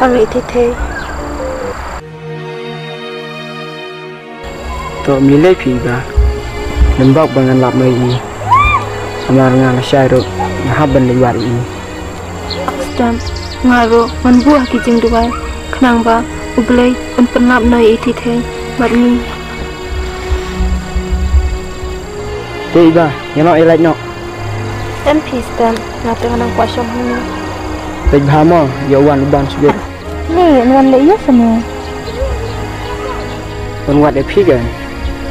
hari tete. To milai piba. Lembab bangan lap noi ini. Amar ngan syairu haban liwar ini. Stem ngaro man buah kijing duai. Kenang ba ublay un penlap noi tete. Barni. Tiba, yang nak elak nak. MP stem ngate nganang kuasyam hini. Tiba hama, yawan uban subir. Ni ngan le iya semua. Penguat epi kan.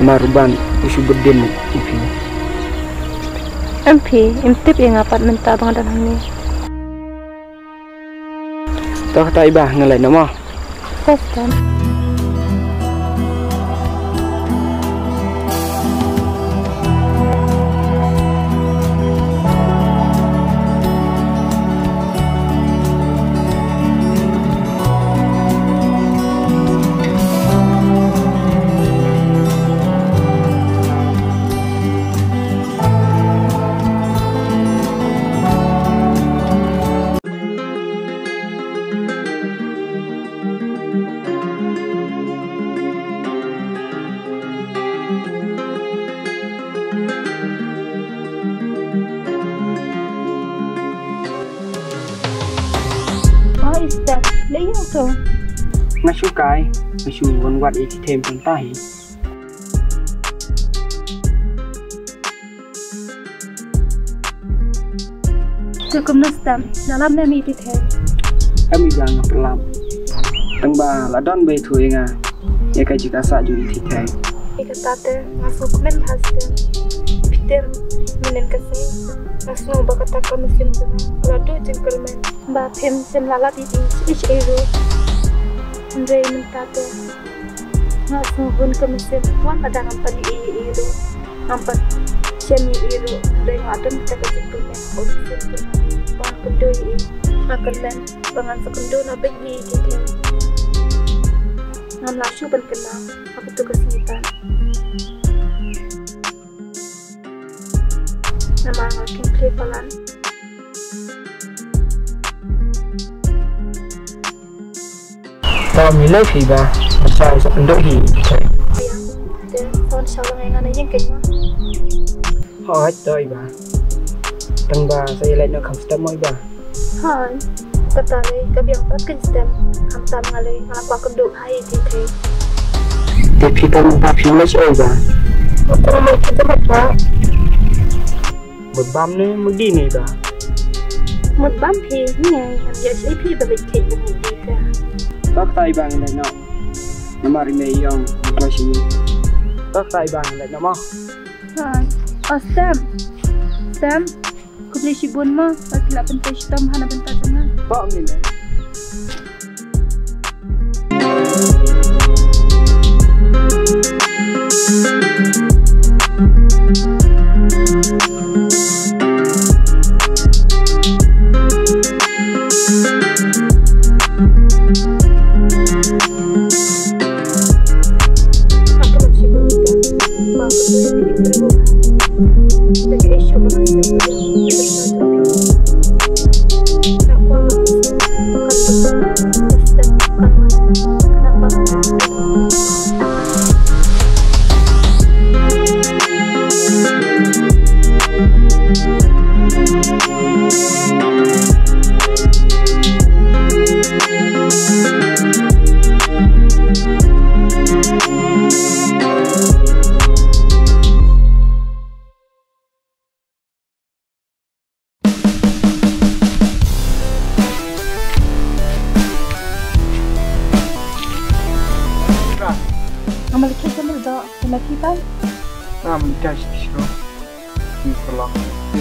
Amar uban usu berdin epi. MP imtip yang apat minta bang dan hini. Toh tak iba ngelak nak mah. Stem. Stem le iya tu. Ngasu kai, ngasu wanwat iti tem pantai. Cukup nastam dalam nami tete. Kami jangan perlam. Tengba ladon bay tu inga. Ya kai jika sa ju iti tem. Ika tate ngasu komen pastem. Pitem menen kasih. Ngasu bakata komisin kana. Ladu jengkel men. Ba pem sem lalat iti ich eru. Ndre mentate. Ngasu bun komisin wan ada nampan eru. Nampan semi eru. Ndre ngadon kita kejengkel men. Komisin kana. Wan pendoi akan men. Bangan sekendo na benyi iti. Ngam lasu ben kenal. Apa tu kesingitan. Nama ngakin klipalan. To milai piba. Saya sependuk hi. Ayang, dia tahun syawal yang yang kenya. Hai to iba. Tengba saya lihat nak kamstam mo iba. Hai, kata le kabiang pakai stem. Kamsam ngalai ngalakwa kenduk hai tete. The people mba pilas iba. Aku mau kita baca. Berbam ni mudi ni iba. Một bám phi nghe em giờ sẽ phi bởi vì chị mình đi ra. Tak tay bang lại nọ. Nama rimei yang masih. Tak tay bang lại nọ mah. Hai, Sam, kau beli si bun mah, lagi lah pentas hitam hana bentar jangan. Pak ni lah.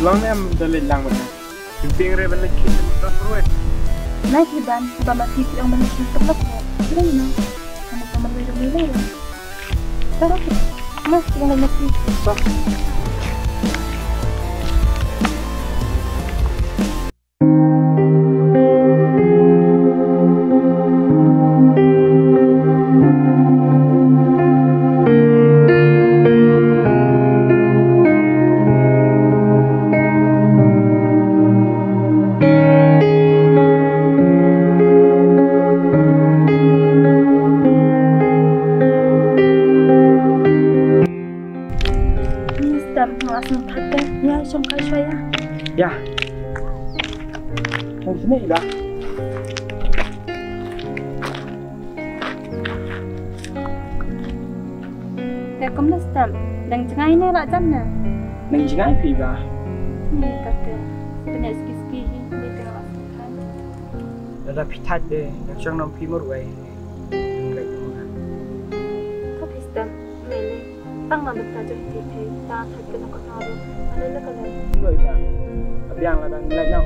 Long ni am dalil lang mana. Pimping re balik kita mudah terus. Naik hiban, bapa masih yang mana terlepas. Tidak ni, anak kamar mereka mulai. Terus, mas yang masih. sistem pengawasan praktek ya songkai saya. Ya. Yang sini dah. Tekom sistem dan cengai ni rak jana. Nang jingai pi dah. Ni kata banyak ski di tengah lapangan. Dah pitat deh. Yang cang nam pi meruai. Kau sistem ni tăng làm được tài chính thì ta thật cái nó có nào được mà nên nó cần là người ta biang là đang lại nhau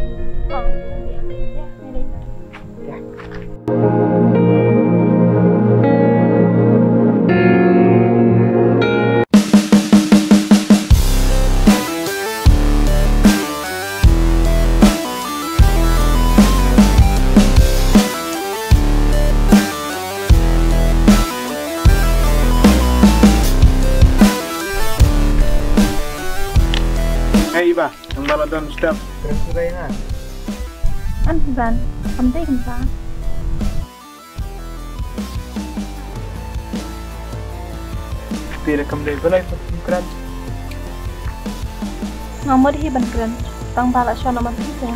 Hey ba, ang baladon step. Keren sudah ya. Anh Van, ông thấy không ta? Tidak kembali boleh keren. Ngomong di ban keren, tang bala so nama kita.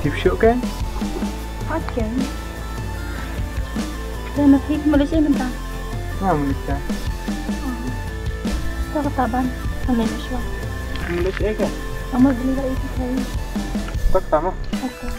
Tipsuk kan? Akan. Dan nanti Malaysia minta. Malaysia. Tak ketaban. Malaysia. Malaysia kan? Mama beli dari itu saya. Tak sama. Okay.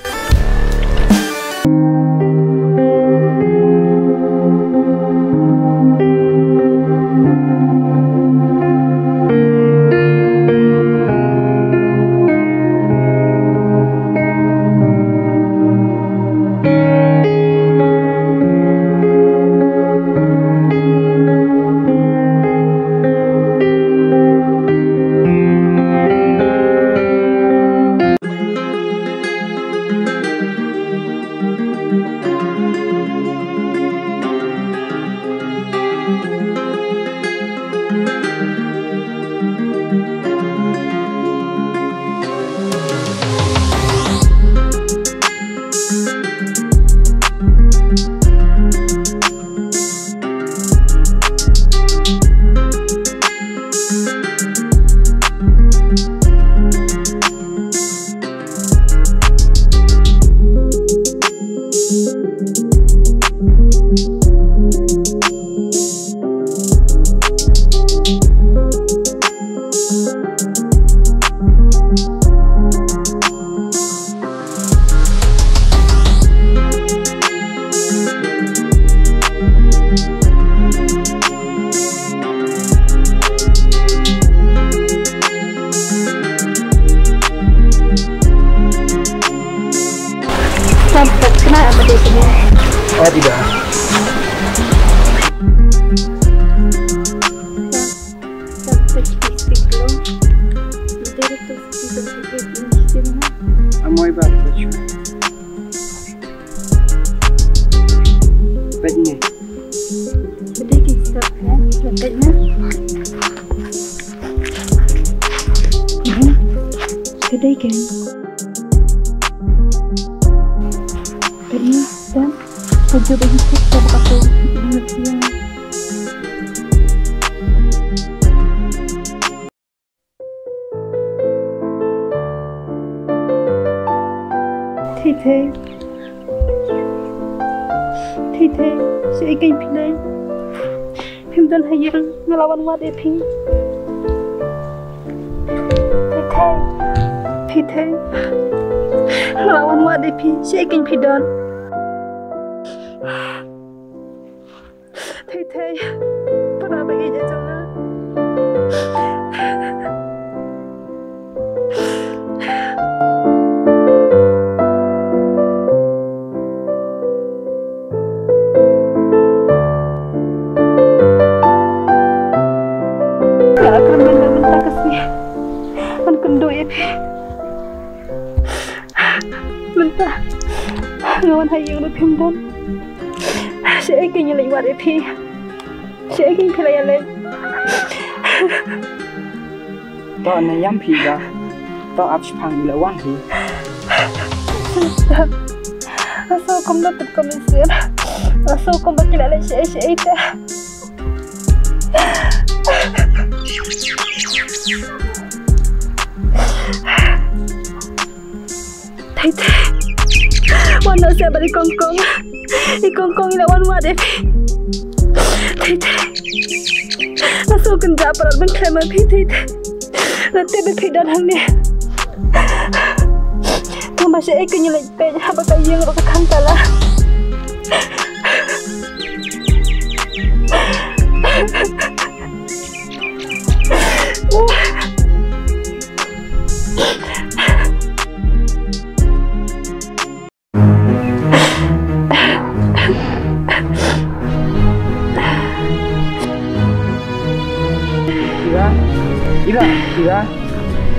Sampai kena apa di sini? Oh tidak. Sampai stick lo. Dari tu kita pergi sini. Amoy baru baca. Begini. Jadi kita ya, letaknya. Kedai kan? Ini dan kerja bagi kita berkata di Malaysia. Thầy, sẽ kênh phim này. Phim dân hay yang ngelawan wat epi. Thầy, ngelawan wat epi, sẽ kênh phim don. Thầy, pernah bagi je jangan. Tak akan benda-benda kasih. Man kenduk ya. Mentah. Ngawan hayang được phim don. Sẽ kinh như lệnh hoạt để thi. Sẽ kinh phải là lên. Tao này yam phi ra. Tao áp phang là quan thì. Asal kau nak tetap mesir. Asal kau bagi lelaki sẽ ta. Thầy Wan nó sẽ bari con ila wan wa de thầy nó so kan ja parat ban khai ma thầy nó te be khai dan hang ne thong ba se ek ni lai pe ha ba ka yeng ro ka khang ta la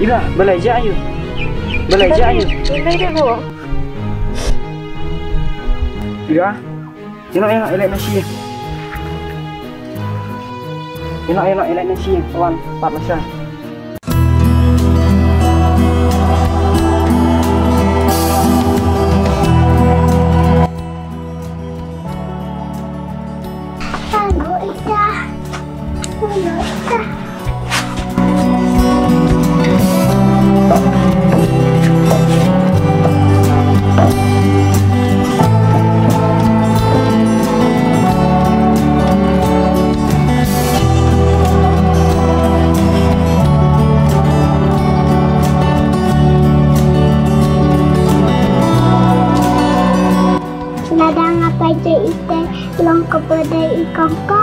Ira, belajar yuk. Belajar yuk. Ini dia bu. Ira, enak nasi. Enak nasi, kawan. 4 masa. Ladang apa je ikan long kepada ikan kau.